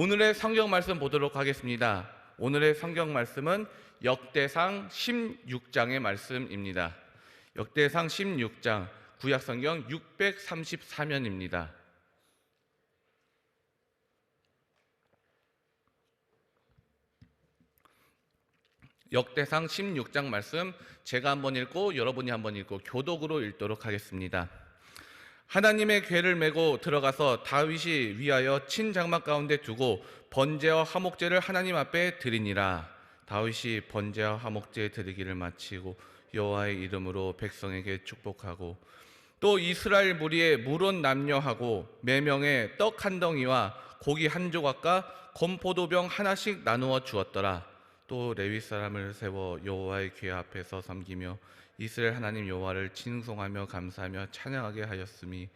오늘의 성경 말씀 보도록 하겠습니다. 오늘의 성경 말씀은 역대상 16장의 말씀입니다. 역대상 16장, 구약 성경 634면입니다. 역대상 16장 말씀 제가 한번 읽고 여러분이 한번 읽고 교독으로 읽도록 하겠습니다. 하나님의 궤를 메고 들어가서 다윗이 위하여 친 장막 가운데 두고 번제와 화목제를 하나님 앞에 드리니라. 다윗이 번제와 화목제 드리기를 마치고 여호와의 이름으로 백성에게 축복하고 또 이스라엘 무리의 물온 남녀하고 매명의 떡 한 덩이와 고기 한 조각과 건포도병 하나씩 나누어 주었더라. 또 레위 사람을 세워 여호와의 궤 앞에서 섬기며 이스라엘 하나님 여호와를 칭송하며 감사하며 찬양하게 하였으니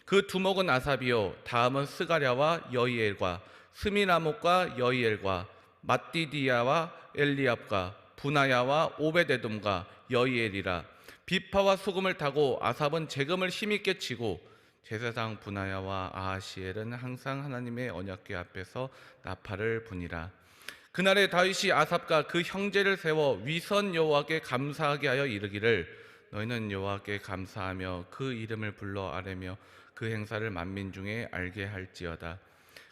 그 두목은 아삽이요 다음은 스가랴와 여이엘과 스미라목과 여이엘과 mat디디야와 엘리압과 분하야와 오베데돔과 여이엘이라. 비파와 수금을 타고 아삽은 재금을 힘있게 치고 제사장 분하야와 아하시엘은 항상 하나님의 언약궤 앞에서 나팔을 부니라. 그날에 다윗이 아삽과 그 형제를 세워 위선 여호와께 감사하게 하여 이르기를 너희는 여호와께 감사하며 그 이름을 불러 아뢰며 그 행사를 만민 중에 알게 할지어다.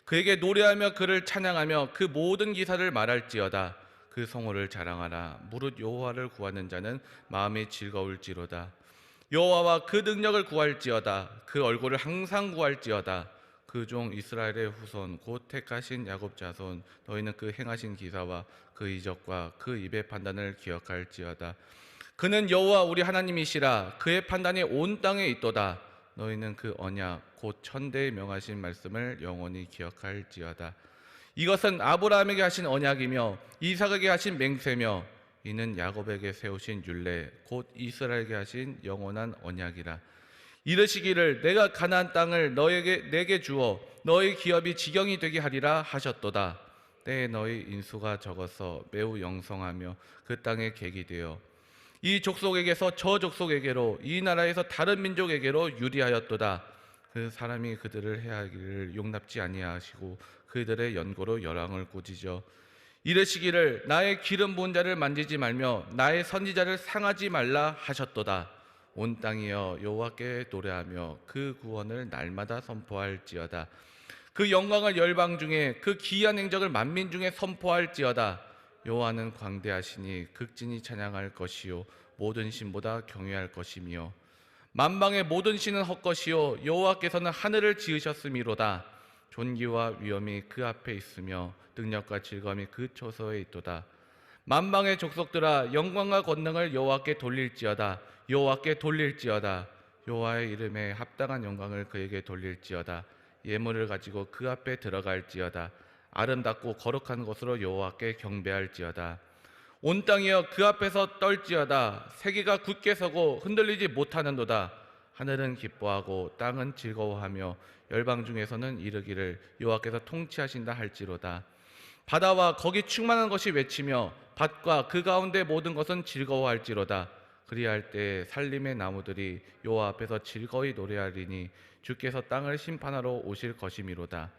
그에게 노래하며 그를 찬양하며 그 모든 기사를 말할지어다. 그 성호를 자랑하라. 무릇 여호와를 구하는 자는 마음이 즐거울지로다. 여호와와 그 능력을 구할지어다. 그 얼굴을 항상 구할지어다. 그 종 이스라엘의 후손 곧 택하신 야곱 자손 너희는 그 행하신 기사와 그 이적과 그 입의 판단을 기억할지어다. 그는 여호와 우리 하나님이시라. 그의 판단이 온 땅에 있도다. 너희는 그 언약 곧 천대에 명하신 말씀을 영원히 기억할지어다. 이것은 아브라함에게 하신 언약이며 이삭에게 하신 맹세며 이는 야곱에게 세우신 율례 곧 이스라엘에게 하신 영원한 언약이라. 이르시기를 내가 가나안 땅을 내게 주어 너희 기업이 지경이 되게 하리라 하셨도다. 때에 너희 인수가 적어서 매우 영성하며 그 땅에 객이 되어 이 족속에게서 저 족속에게로 이 나라에서 다른 민족에게로 유리하였도다. 그 사람이 그들을 해하기를 용납지 아니하시고 그들의 연고로 열왕을 꾸짖어 이르시기를 나의 기름 부은 자를 만지지 말며 나의 선지자를 상하지 말라 하셨도다. 온 땅이여 여호와께 노래하며 그 구원을 날마다 선포할지어다. 그 영광을 열방 중에 그 기이한 행적을 만민 중에 선포할지어다. 여호와는 광대하시니 극진히 찬양할 것이요 모든 신보다 경외할 것이며 만방의 모든 신은 헛것이요 여호와께서는 하늘을 지으셨음이로다. 존귀와 위엄이 그 앞에 있으며 능력과 즐거움이 그 처소에 있도다. 만방의 족속들아 영광과 권능을 여호와께 돌릴지어다. 여호와께 돌릴지어다. 여호와의 이름에 합당한 영광을 그에게 돌릴지어다. 예물을 가지고 그 앞에 들어갈지어다. 아름답고 거룩한 것으로 여호와께 경배할지어다. 온 땅이여 그 앞에서 떨지어다. 세계가 굳게 서고 흔들리지 못하는도다. 하늘은 기뻐하고 땅은 즐거워하며 열방 중에서는 이르기를 여호와께서 통치하신다 할지로다. 바다와 거기 충만한 것이 외치며 밭과 그 가운데 모든 것은 즐거워할지로다. 그리할 때 살림의 나무들이 여호와 앞에서 즐거이 노래하리니 주께서 땅을 심판하러 오실 것이미로다.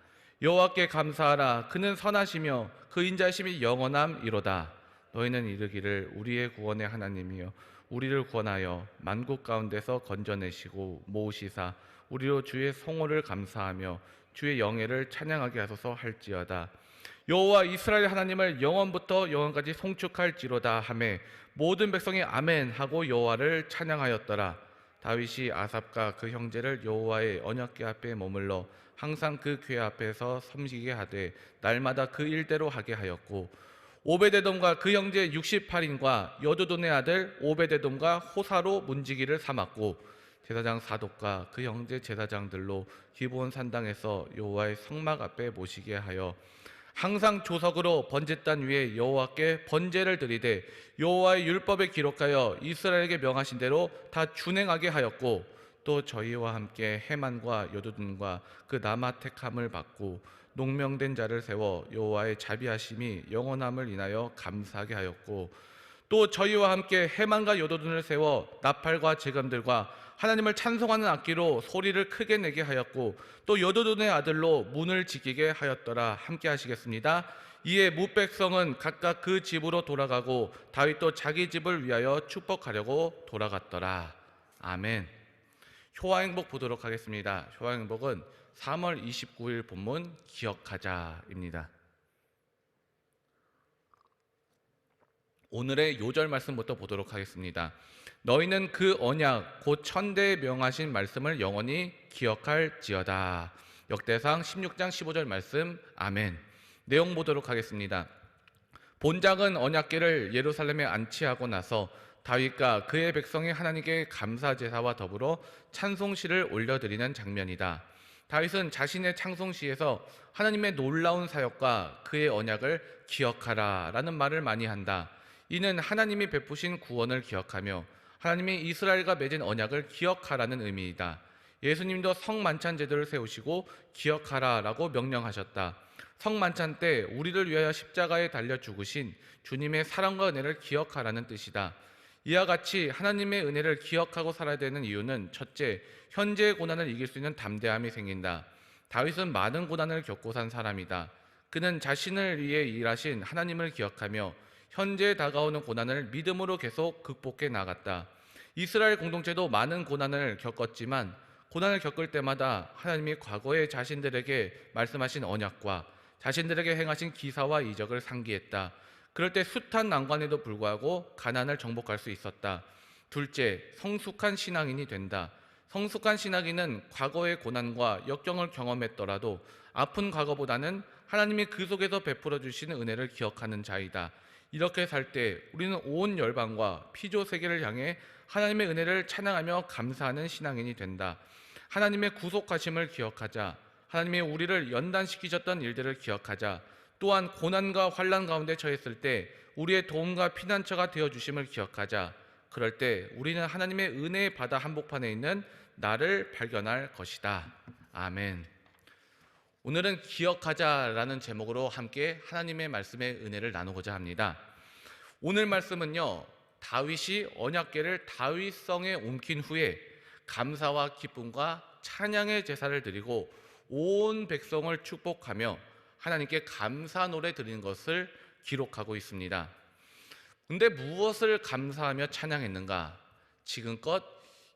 여호와께 감사하라. 그는 선하시며 그 인자심이 영원함이로다. 너희는 이르기를 우리의 구원의 하나님이여 우리를 구원하여 만국 가운데서 건져내시고 모으시사 우리로 주의 성호를 감사하며 주의 영예를 찬양하게 하소서 할지어다. 여호와 이스라엘 하나님을 영원부터 영원까지 송축할지로다 하매 모든 백성이 아멘 하고 여호와를 찬양하였더라. 다윗이 아삽과 그 형제를 여호와의 언약궤 앞에 머물러 항상 그 궤 앞에서 섬기게 하되 날마다 그 일대로 하게 하였고 오베데돔과 그 형제 68인과 여두둔의 아들 오베데돔과 호사로 문지기를 삼았고 제사장 사독과 그 형제 제사장들로 기브온 산당에서 여호와의 성막 앞에 모시게 하여 항상 조석으로 번제단 위에 여호와께 번제를 드리되 여호와의 율법에 기록하여 이스라엘에게 명하신 대로 다 준행하게 하였고 또 저희와 함께 헤만과 여두둔과 그 남아 택함을 받고 농명된 자를 세워 여호와의 자비하심이 영원함을 인하여 감사하게 하였고 또 저희와 함께 해만과 요도둔을 세워 나팔과 제금들과 하나님을 찬송하는 악기로 소리를 크게 내게 하였고 또 요도둔의 아들로 문을 지키게 하였더라. 함께 하시겠습니다. 이에 뭇백성은 각각 그 집으로 돌아가고 다윗도 자기 집을 위하여 축복하려고 돌아갔더라. 아멘. 효화행복 보도록 하겠습니다. 효화행복은 3월 29일 본문 기억하자입니다. 오늘의 요절 말씀부터 보도록 하겠습니다. 너희는 그 언약 곧 천대에 명하신 말씀을 영원히 기억할지어다. 역대상 16장 15절 말씀. 아멘. 내용 보도록 하겠습니다. 본작은 언약궤를 예루살렘에 안치하고 나서 다윗과 그의 백성이 하나님께 감사 제사와 더불어 찬송시를 올려드리는 장면이다. 다윗은 자신의 찬송시에서 하나님의 놀라운 사역과 그의 언약을 기억하라 라는 말을 많이 한다. 이는 하나님이 베푸신 구원을 기억하며 하나님이 이스라엘과 맺은 언약을 기억하라는 의미이다. 예수님도 성만찬 제도를 세우시고 기억하라 라고 명령하셨다. 성만찬 때 우리를 위하여 십자가에 달려 죽으신 주님의 사랑과 은혜를 기억하라는 뜻이다. 이와 같이 하나님의 은혜를 기억하고 살아야 되는 이유는 첫째, 현재의 고난을 이길 수 있는 담대함이 생긴다. 다윗은 많은 고난을 겪고 산 사람이다. 그는 자신을 위해 일하신 하나님을 기억하며 현재에 다가오는 고난을 믿음으로 계속 극복해 나갔다. 이스라엘 공동체도 많은 고난을 겪었지만 고난을 겪을 때마다 하나님이 과거에 자신들에게 말씀하신 언약과 자신들에게 행하신 기사와 이적을 상기했다. 그럴 때 숱한 난관에도 불구하고 가난을 정복할 수 있었다. 둘째, 성숙한 신앙인이 된다. 성숙한 신앙인은 과거의 고난과 역경을 경험했더라도 아픈 과거보다는 하나님이 그 속에서 베풀어 주시는 은혜를 기억하는 자이다. 이렇게 살 때 우리는 온 열방과 피조 세계를 향해 하나님의 은혜를 찬양하며 감사하는 신앙인이 된다. 하나님의 구속하심을 기억하자. 하나님이 우리를 연단시키셨던 일들을 기억하자. 또한 고난과 환난 가운데 처했을 때 우리의 도움과 피난처가 되어주심을 기억하자. 그럴 때 우리는 하나님의 은혜의 바다 한복판에 있는 나를 발견할 것이다. 아멘. 오늘은 기억하자라는 제목으로 함께 하나님의 말씀의 은혜를 나누고자 합니다. 오늘 말씀은요, 다윗이 언약궤를 다윗성에 옮긴 후에 감사와 기쁨과 찬양의 제사를 드리고 온 백성을 축복하며 하나님께 감사 노래 드리는 것을 기록하고 있습니다. 근데 무엇을 감사하며 찬양했는가? 지금껏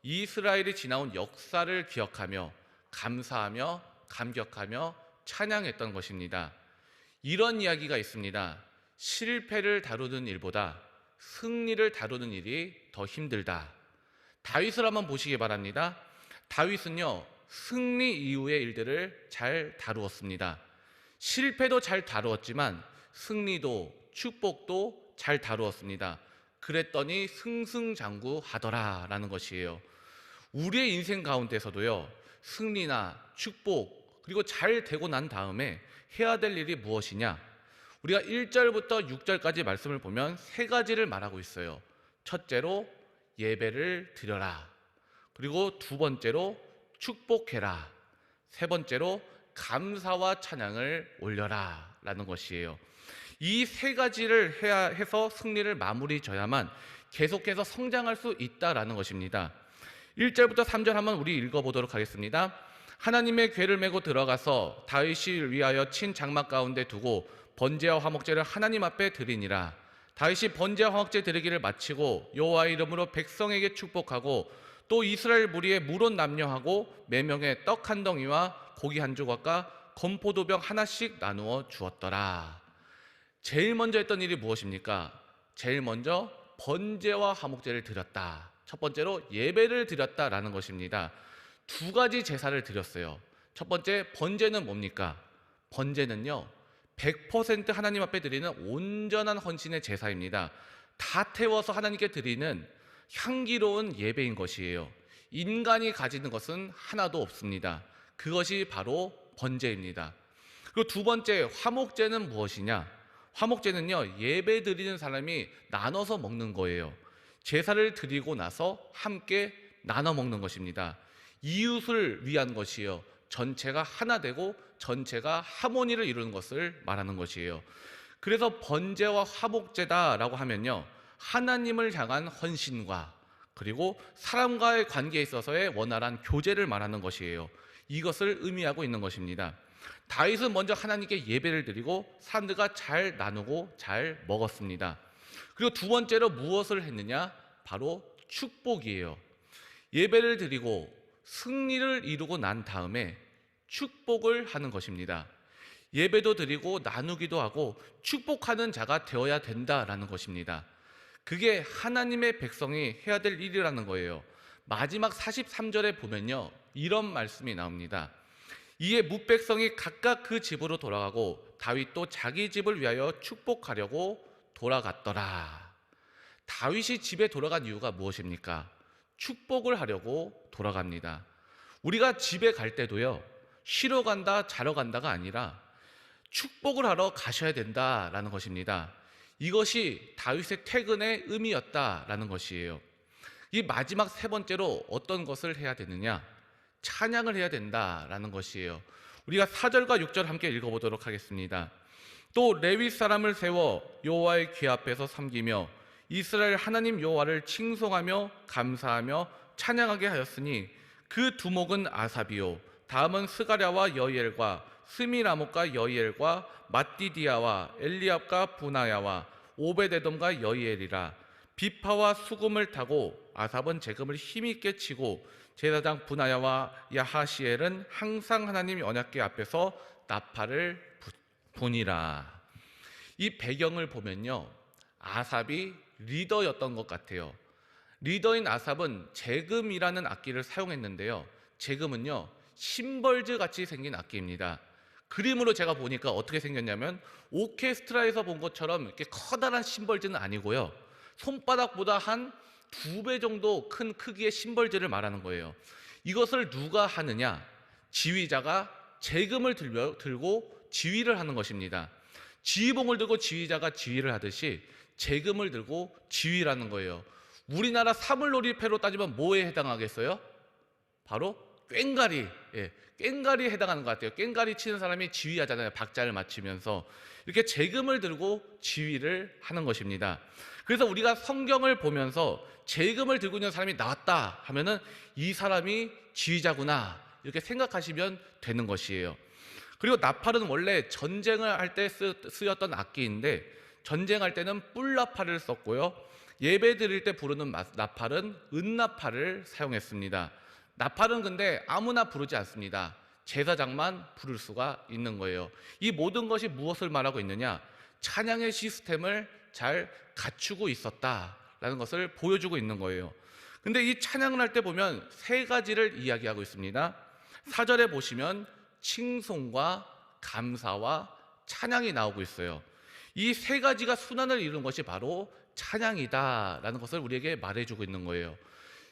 이스라엘이 지나온 역사를 기억하며 감사하며 감격하며 찬양했던 것입니다. 이런 이야기가 있습니다. 실패를 다루는 일보다 승리를 다루는 일이 더 힘들다. 다윗을 한번 보시기 바랍니다. 다윗은요, 승리 이후의 일들을 잘 다루었습니다. 실패도 잘 다루었지만 승리도 축복도 잘 다루었습니다. 그랬더니 승승장구하더라라는 것이에요. 우리의 인생 가운데서도요, 승리나 축복 그리고 잘 되고 난 다음에 해야 될 일이 무엇이냐? 우리가 1절부터 6절까지 말씀을 보면 세 가지를 말하고 있어요. 첫째로 예배를 드려라. 그리고 두 번째로 축복해라. 세 번째로 감사와 찬양을 올려라 라는 것이에요. 이 세 가지를 해서 승리를 마무리 져야만 계속해서 성장할 수 있다라는 것입니다. 1절부터 3절 한번 우리 읽어보도록 하겠습니다. 하나님의 궤를 메고 들어가서 다윗을 위하여 친 장막 가운데 두고 번제와 화목제를 하나님 앞에 드리니라. 다윗이 번제와 화목제 드리기를 마치고 여호와의 이름으로 백성에게 축복하고 또 이스라엘 무리에 물온 남녀하고 매명의 떡 한 덩이와 고기 한 조각과 건포도병 하나씩 나누어 주었더라. 제일 먼저 했던 일이 무엇입니까? 제일 먼저 번제와 화목제를 드렸다. 첫 번째로 예배를 드렸다라는 것입니다. 두 가지 제사를 드렸어요. 첫 번째 번제는 뭡니까? 번제는요, 100% 하나님 앞에 드리는 온전한 헌신의 제사입니다. 다 태워서 하나님께 드리는 향기로운 예배인 것이에요. 인간이 가지는 것은 하나도 없습니다. 그것이 바로 번제입니다. 그리고 두 번째 화목제는 무엇이냐? 화목제는요, 예배 드리는 사람이 나눠서 먹는 거예요. 제사를 드리고 나서 함께 나눠 먹는 것입니다. 이웃을 위한 것이요, 전체가 하나 되고 전체가 하모니를 이루는 것을 말하는 것이에요. 그래서 번제와 화목제다라고 하면요, 하나님을 향한 헌신과 그리고 사람과의 관계에 있어서의 원활한 교제를 말하는 것이에요. 이것을 의미하고 있는 것입니다. 다윗은 먼저 하나님께 예배를 드리고 사람들과 잘 나누고 잘 먹었습니다. 그리고 두 번째로 무엇을 했느냐? 바로 축복이에요. 예배를 드리고 승리를 이루고 난 다음에 축복을 하는 것입니다. 예배도 드리고 나누기도 하고 축복하는 자가 되어야 된다라는 것입니다. 그게 하나님의 백성이 해야 될 일이라는 거예요. 마지막 43절에 보면요, 이런 말씀이 나옵니다. 이에 뭇백성이 각각 그 집으로 돌아가고 다윗도 자기 집을 위하여 축복하려고 돌아갔더라. 다윗이 집에 돌아간 이유가 무엇입니까? 축복을 하려고 돌아갑니다. 우리가 집에 갈 때도요, 쉬러 간다, 자러 간다가 아니라 축복을 하러 가셔야 된다라는 것입니다. 이것이 다윗의 퇴근의 의미였다라는 것이에요. 이 마지막 세 번째로 어떤 것을 해야 되느냐? 찬양을 해야 된다라는 것이에요. 우리가 4절과 6절 함께 읽어보도록 하겠습니다. 또 레위 사람을 세워 여호와의 궤 앞에서 섬기며 이스라엘 하나님 여호와를 칭송하며 감사하며 찬양하게 하였으니 그 두목은 아삽이요 다음은 스가랴와 여이엘과 스미라못과 여이엘과 mat디디아와 엘리압과 분하야와 오베데돔과 여이엘이라. 비파와 수금을 타고 아삽은 재금을 힘있게 치고 제사장 분하야와 야하시엘은 항상 하나님 언약궤 앞에서 나팔을 부니라. 이 배경을 보면요, 아삽이 리더였던 것 같아요. 리더인 아삽은 재금이라는 악기를 사용했는데요, 재금은요 심벌즈 같이 생긴 악기입니다. 그림으로 제가 보니까 어떻게 생겼냐면 오케스트라에서 본 것처럼 이렇게 커다란 심벌즈는 아니고요, 손바닥보다 한 2배 정도 큰 크기의 심벌즈를 말하는 거예요. 이것을 누가 하느냐? 지휘자가 재금을 들고 지휘를 하는 것입니다. 지휘봉을 들고 지휘자가 지휘를 하듯이 재금을 들고 지휘를 하는 거예요. 우리나라 사물놀이패로 따지면 뭐에 해당하겠어요? 바로 꽹과리, 꽹과리에 해당하는 것 같아요. 꽹과리 치는 사람이 지휘하잖아요. 박자를 맞추면서 이렇게 재금을 들고 지휘를 하는 것입니다. 그래서 우리가 성경을 보면서 재금을 들고 있는 사람이 나왔다 하면은 이 사람이 지휘자구나 이렇게 생각하시면 되는 것이에요. 그리고 나팔은 원래 전쟁을 할 때 쓰였던 악기인데 전쟁할 때는 뿔나팔을 썼고요, 예배 드릴 때 부르는 나팔은 은나팔을 사용했습니다. 나팔은 근데 아무나 부르지 않습니다. 제사장만 부를 수가 있는 거예요. 이 모든 것이 무엇을 말하고 있느냐? 찬양의 시스템을 잘 갖추고 있었다라는 것을 보여주고 있는 거예요. 근데 이 찬양을 할 때 보면 세 가지를 이야기하고 있습니다. 4절에 보시면 칭송과 감사와 찬양이 나오고 있어요. 이 세 가지가 순환을 이루는 것이 바로 찬양이다라는 것을 우리에게 말해주고 있는 거예요.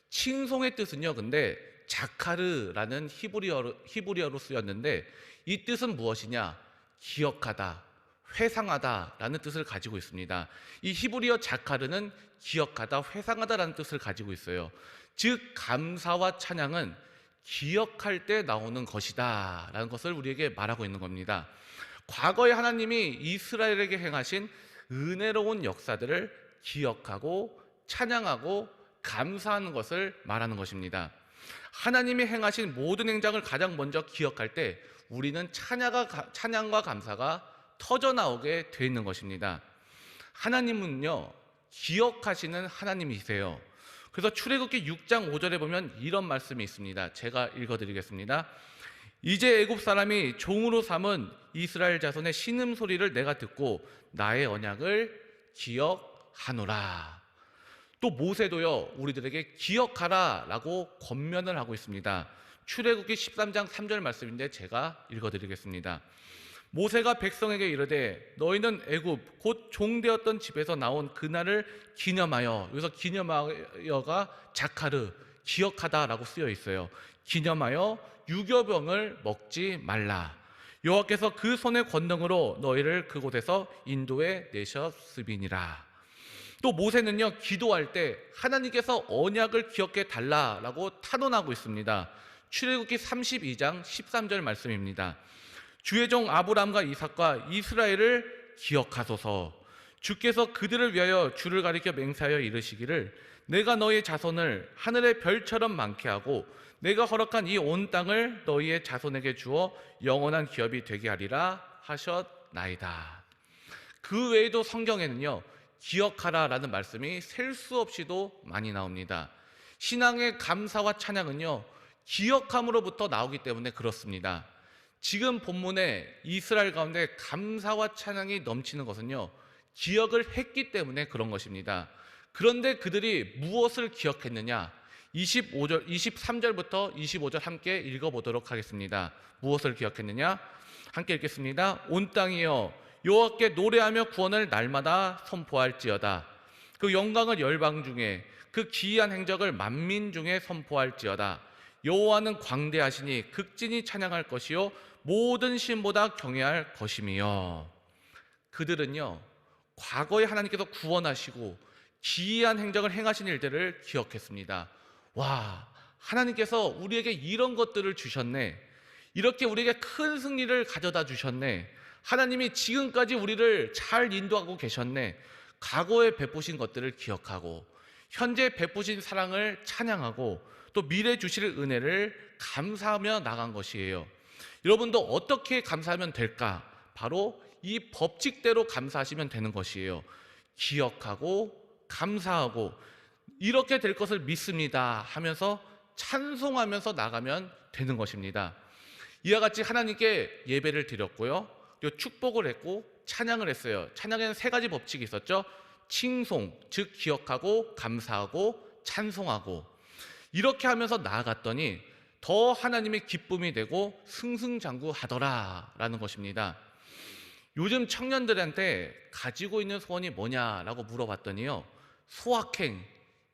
칭송의 뜻은요, 근데 자카르라는 히브리어로 쓰였는데 이 뜻은 무엇이냐? 기억하다, 회상하다라는 뜻을 가지고 있습니다. 이 히브리어 자카르는 기억하다, 회상하다라는 뜻을 가지고 있어요. 즉 감사와 찬양은 기억할 때 나오는 것이다 라는 것을 우리에게 말하고 있는 겁니다. 과거에 하나님이 이스라엘에게 행하신 은혜로운 역사들을 기억하고 찬양하고 감사하는 것을 말하는 것입니다. 하나님이 행하신 모든 행장을 가장 먼저 기억할 때 우리는 찬양과 감사가 터져나오게 되어 있는 것입니다. 하나님은요 기억하시는 하나님이세요. 그래서 출애굽기 6장 5절에 보면 이런 말씀이 있습니다. 제가 읽어드리겠습니다. 이제 애굽 사람이 종으로 삼은 이스라엘 자손의 신음소리를 내가 듣고 나의 언약을 기억하노라. 또 모세도요 우리들에게 기억하라 라고 권면을 하고 있습니다. 출애굽기 13장 3절 말씀인데 제가 읽어드리겠습니다. 모세가 백성에게 이르되 너희는 애굽 곧 종되었던 집에서 나온 그날을 기념하여, 여기서 기념하여가 자카르, 기억하다라고 쓰여 있어요. 기념하여 유교병을 먹지 말라. 여호와께서 그 손의 권능으로 너희를 그곳에서 인도해 내셨음이니라. 또 모세는요 기도할 때 하나님께서 언약을 기억해 달라라고 탄원하고 있습니다. 출애굽기 32장 13절 말씀입니다. 주의 종 아브람과 이삭과 이스라엘을 기억하소서. 주께서 그들을 위하여 주를 가리켜 맹세하여 이르시기를 내가 너희 자손을 하늘의 별처럼 많게 하고 내가 허락한 이 온 땅을 너희의 자손에게 주어 영원한 기업이 되게 하리라 하셨나이다. 그 외에도 성경에는요, 기억하라 라는 말씀이 셀 수 없이도 많이 나옵니다. 신앙의 감사와 찬양은요, 기억함으로부터 나오기 때문에 그렇습니다. 지금 본문에 이스라엘 가운데 감사와 찬양이 넘치는 것은요, 기억을 했기 때문에 그런 것입니다. 그런데 그들이 무엇을 기억했느냐? 23절부터 25절 함께 읽어보도록 하겠습니다. 무엇을 기억했느냐? 함께 읽겠습니다. 온 땅이여 여호와께 노래하며 구원을 날마다 선포할지어다. 그 영광을 열방 중에 그 기이한 행적을 만민 중에 선포할지어다. 여호와는 광대하시니 극진히 찬양할 것이요 모든 신보다 경외할 것이며. 그들은요, 과거에 하나님께서 구원하시고 기이한 행적을 행하신 일들을 기억했습니다. 와, 하나님께서 우리에게 이런 것들을 주셨네. 이렇게 우리에게 큰 승리를 가져다 주셨네. 하나님이 지금까지 우리를 잘 인도하고 계셨네. 과거에 베푸신 것들을 기억하고 현재 베푸신 사랑을 찬양하고 또 미래 주실 은혜를 감사하며 나간 것이에요. 여러분도 어떻게 감사하면 될까? 바로 이 법칙대로 감사하시면 되는 것이에요. 기억하고 감사하고 이렇게 될 것을 믿습니다 하면서 찬송하면서 나가면 되는 것입니다. 이와 같이 하나님께 예배를 드렸고요, 또 축복을 했고 찬양을 했어요. 찬양에는 세 가지 법칙이 있었죠. 칭송, 즉 기억하고 감사하고 찬송하고. 이렇게 하면서 나아갔더니 더 하나님의 기쁨이 되고 승승장구하더라 라는 것입니다. 요즘 청년들한테 가지고 있는 소원이 뭐냐라고 물어봤더니요, 소확행,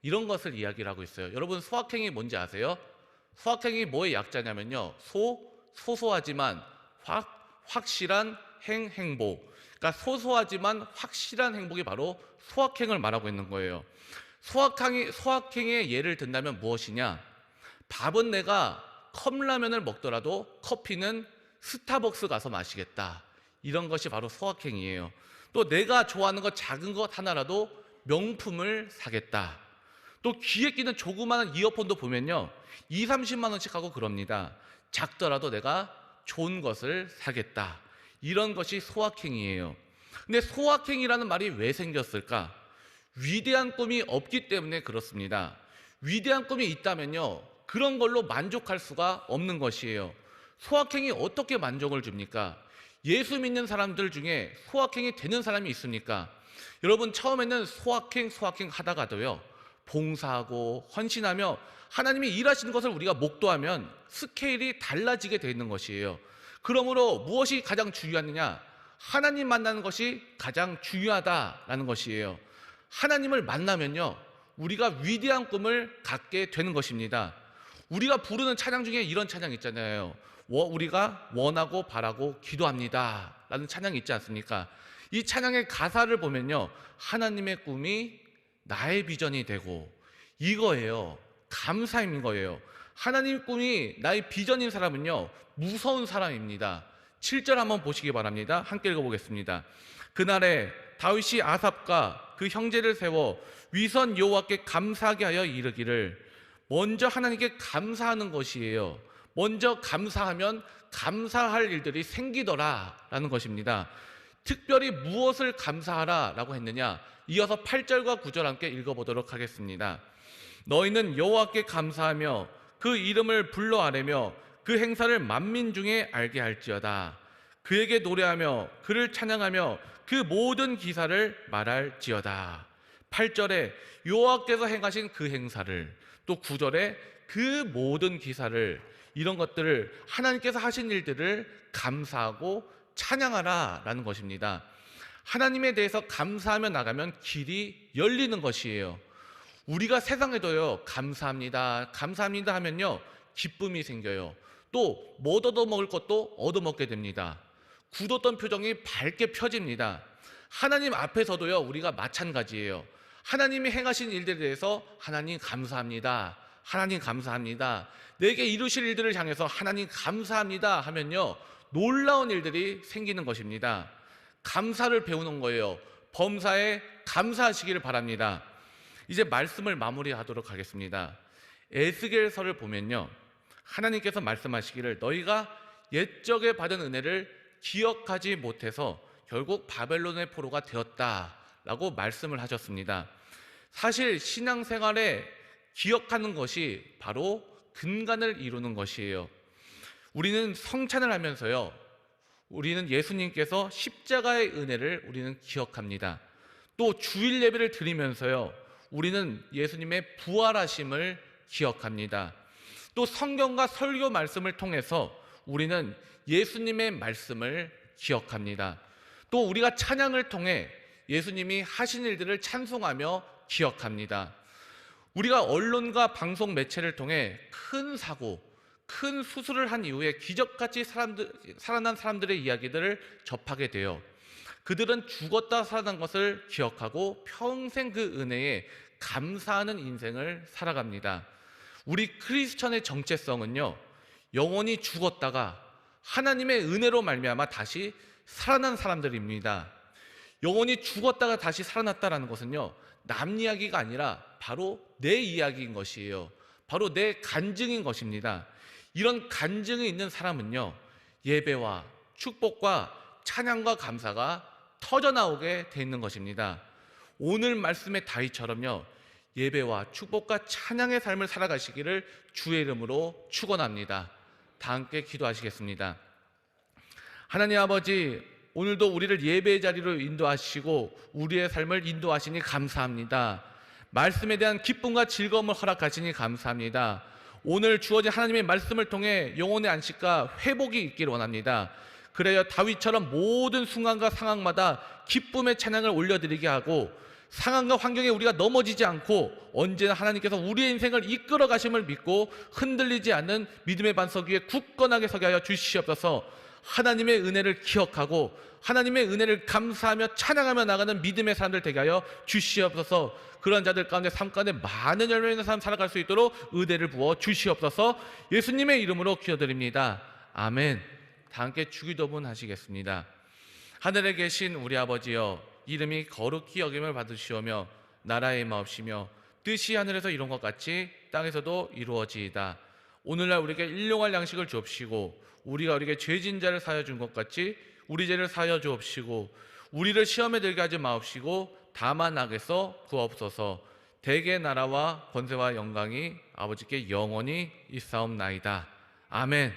이런 것을 이야기를 하고 있어요. 여러분, 소확행이 뭔지 아세요? 소확행이 뭐의 약자냐면요, 소소하지만 확실한 행복. 그러니까 소소하지만 확실한 행복이 바로 소확행을 말하고 있는 거예요. 소확행의 예를 든다면 무엇이냐? 밥은 내가 컵라면을 먹더라도 커피는 스타벅스 가서 마시겠다. 이런 것이 바로 소확행이에요. 또 내가 좋아하는 것, 작은 것 하나라도 명품을 사겠다. 또 귀에 끼는 조그마한 이어폰도 보면요, 2, 30만 원씩 하고 그럽니다. 작더라도 내가 좋은 것을 사겠다. 이런 것이 소확행이에요. 근데 소확행이라는 말이 왜 생겼을까? 위대한 꿈이 없기 때문에 그렇습니다. 위대한 꿈이 있다면요, 그런 걸로 만족할 수가 없는 것이에요. 소확행이 어떻게 만족을 줍니까? 예수 믿는 사람들 중에 소확행이 되는 사람이 있습니까? 여러분, 처음에는 소확행 하다가도요, 봉사하고 헌신하며 하나님이 일하시는 것을 우리가 목도하면 스케일이 달라지게 되어 있는 것이에요. 그러므로 무엇이 가장 중요하느냐? 하나님 만나는 것이 가장 중요하다라는 것이에요. 하나님을 만나면요, 우리가 위대한 꿈을 갖게 되는 것입니다. 우리가 부르는 찬양 중에 이런 찬양 있잖아요. 우리가 원하고 바라고 기도합니다 라는 찬양이 있지 않습니까? 이 찬양의 가사를 보면요, 하나님의 꿈이 나의 비전이 되고, 이거예요. 감사인 거예요. 하나님 꿈이 나의 비전인 사람은요, 무서운 사람입니다. 7절 한번 보시기 바랍니다. 함께 읽어보겠습니다. 그날에 다윗이 아삽과 그 형제를 세워 위선 여호와께 감사하게 하여 이르기를. 먼저 하나님께 감사하는 것이에요. 먼저 감사하면 감사할 일들이 생기더라 라는 것입니다. 특별히 무엇을 감사하라 라고 했느냐? 이어서 8절과 9절 함께 읽어보도록 하겠습니다. 너희는 여호와께 감사하며 그 이름을 불러 아뢰며 그 행사를 만민 중에 알게 할지어다. 그에게 노래하며 그를 찬양하며 그 모든 기사를 말할지어다. 8절에 여호와께서 행하신 그 행사를, 또 9절에 그 모든 기사를, 이런 것들을, 하나님께서 하신 일들을 감사하고 찬양하라 라는 것입니다. 하나님에 대해서 감사하며 나가면 길이 열리는 것이에요. 우리가 세상에도요, 감사합니다 감사합니다 하면요, 기쁨이 생겨요. 또 못 얻어먹을 것도 얻어먹게 됩니다. 굳었던 표정이 밝게 펴집니다. 하나님 앞에서도요, 우리가 마찬가지예요. 하나님이 행하신 일들에 대해서 하나님 감사합니다, 하나님 감사합니다, 내게 이루실 일들을 향해서 하나님 감사합니다 하면요, 놀라운 일들이 생기는 것입니다. 감사를 배우는 거예요. 범사에 감사하시기를 바랍니다. 이제 말씀을 마무리하도록 하겠습니다. 에스겔서를 보면요, 하나님께서 말씀하시기를 너희가 옛적에 받은 은혜를 기억하지 못해서 결국 바벨론의 포로가 되었다라고 말씀을 하셨습니다. 사실 신앙생활에 기억하는 것이 바로 근간을 이루는 것이에요. 우리는 성찬을 하면서요, 우리는 예수님께서 십자가의 은혜를 우리는 기억합니다. 또 주일 예배를 드리면서요, 우리는 예수님의 부활하심을 기억합니다. 또 성경과 설교 말씀을 통해서 우리는 예수님의 말씀을 기억합니다. 또 우리가 찬양을 통해 예수님이 하신 일들을 찬송하며 기억합니다. 우리가 언론과 방송 매체를 통해 큰 사고, 큰 수술을 한 이후에 기적같이 살아난 사람들의 이야기들을 접하게 돼요. 그들은 죽었다 살아난 것을 기억하고 평생 그 은혜에 감사하는 인생을 살아갑니다. 우리 크리스천의 정체성은요, 영원히 죽었다가 하나님의 은혜로 말미암아 다시 살아난 사람들입니다. 영원히 죽었다가 다시 살아났다라는 것은요, 남 이야기가 아니라 바로 내 이야기인 것이에요. 바로 내 간증인 것입니다. 이런 간증이 있는 사람은요, 예배와 축복과 찬양과 감사가 터져나오게 돼 있는 것입니다. 오늘 말씀의 다윗처럼요, 예배와 축복과 찬양의 삶을 살아가시기를 주의 이름으로 축원합니다. 다 함께 기도하시겠습니다. 하나님 아버지, 오늘도 우리를 예배의 자리로 인도하시고 우리의 삶을 인도하시니 감사합니다. 말씀에 대한 기쁨과 즐거움을 허락하시니 감사합니다. 오늘 주어진 하나님의 말씀을 통해 영혼의 안식과 회복이 있기를 원합니다. 그래야 다윗처럼 모든 순간과 상황마다 기쁨의 찬양을 올려드리게 하고, 상황과 환경에 우리가 넘어지지 않고 언제나 하나님께서 우리의 인생을 이끌어 가심을 믿고 흔들리지 않는 믿음의 반석 위에 굳건하게 서게 하여 주시옵소서. 하나님의 은혜를 기억하고 하나님의 은혜를 감사하며 찬양하며 나가는 믿음의 사람들 되게 하여 주시옵소서. 그런 자들 가운데 삶 가운데 많은 열매 있는 삶 살아갈 수 있도록 은혜를 부어 주시옵소서. 예수님의 이름으로 기도드립니다. 아멘. 다 함께 주기도문 하시겠습니다. 하늘에 계신 우리 아버지여, 이름이 거룩히 여김을 받으시오며 나라의 임하옵시며 뜻이 하늘에서 이룬 것 같이 땅에서도 이루어지이다. 오늘날 우리에게 일용할 양식을 주옵시고 우리가 우리에게 죄진 자를 사하여 준 것 같이 우리 죄를 사하여 주옵시고 우리를 시험에 들게 하지 마옵시고 다만 악에서 구하옵소서. 대개 나라와 권세와 영광이 아버지께 영원히 있사옵나이다. 아멘.